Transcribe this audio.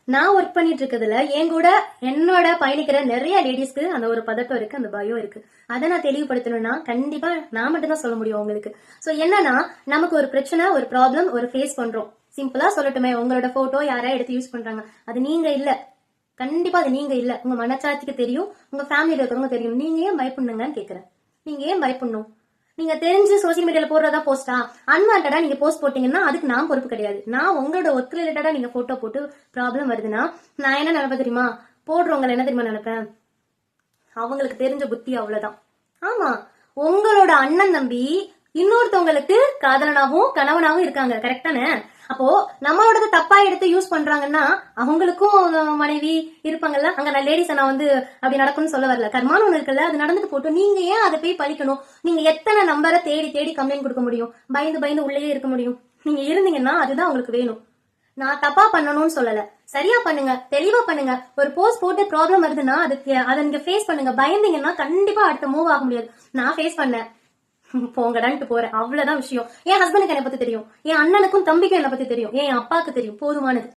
நான் ஒர்க் பண்ணிட்டு இருக்கிறதுல என் கூட என்னோட பயணிக்கிற நிறைய லேடிஸ்க்கு அந்த ஒரு பதட்டம் இருக்கு, அந்த பயம் இருக்கு. அதை நான் தெளிவுபடுத்தணும்னா கண்டிப்பா நான் மட்டும் தான் சொல்ல முடியும் உங்களுக்கு. சோ என்னன்னா, நமக்கு ஒரு பிரச்சனை, ஒரு ப்ராப்ளம், ஒரு ஃபேஸ் பண்றோம். சிம்பிளா சொல்லட்டுமே, உங்களோட போட்டோ யாரா எடுத்து யூஸ் பண்றாங்க, அது நீங்க இல்ல. கண்டிப்பா அது நீங்க இல்ல. உங்க மனச்சாட்சிக்கு தெரியும், உங்க ஃபேமிலியில இருக்கிறவங்க தெரியும். நீங்க ஏன் பயப்படணுங்கன்னு கேக்குறேன். நீங்க ஏன் பயப்படணும்? நீங்க தெரிஞ்சு சோசியல் மீடியால போடுறதா போஸ்டா, அன்வான்டா நீங்க போஸ்ட் போட்டீங்கன்னா அதுக்கு நான் பொறுப்பு கிடையாது. நான் உங்களோட ஒர்க் ரிலேட்டடா நீங்க போட்டோ போட்டு ப்ராப்ளம் வருதுன்னா நான் என்ன நினைப்பேன் தெரியுமா? போடுறவங்க என்ன தெரியுமா நினைப்பேன்? அவங்களுக்கு தெரிஞ்ச புத்தி அவ்வளவுதான். ஆமா, உங்களோட அண்ணன் தம்பி இன்னொருத்தவங்களுக்கு காதலனாவும் கணவனாவும் இருக்காங்க, கரெக்டானே? அப்போ நம்மளோட தப்பா எடுத்து யூஸ் பண்றாங்கன்னா அவங்களுக்கும் மனைவி இருப்பாங்கல்ல. அங்க நான் லேடிஸ் நான் அப்படி நடக்கும்னு சொல்ல வரல. கர்மான்னு ஒண்ணு இருக்குல்ல, அது நடந்துட்டு போட்டோம். நீங்க ஏன் அதை போய் பழிக்கணும்? நீங்க எத்தனை நம்பரை தேடி தேடி கம்ப்ளைண்ட் கொடுக்க முடியும்? பயந்து பயந்து உள்ளேயே இருக்க முடியும்? நீங்க இருந்தீங்கன்னா அதுதான் உங்களுக்கு வேணும். நான் தப்பா பண்ணணும்னு சொல்லல, சரியா பண்ணுங்க, தெளிவா பண்ணுங்க. ஒரு போஸ்ட் போட்டு ப்ராப்ளம் வருதுன்னா அதுக்கு அதை நீங்க ஃபேஸ் பண்ணுங்க. பயந்தீங்கன்னா கண்டிப்பா அடுத்த மூவ் ஆக முடியாது. நான் ஃபேஸ் பண்ணேன், போங்கடான்ட்டு போறேன், அவ்வளவுதான் விஷயம். என் ஹஸ்பண்டுக்கு என்னை பத்தி தெரியும், என் அண்ணனுக்கும் தம்பிக்கும் என்னை பத்தி தெரியும், என் அப்பாவுக்கு தெரியும், போதுமானது.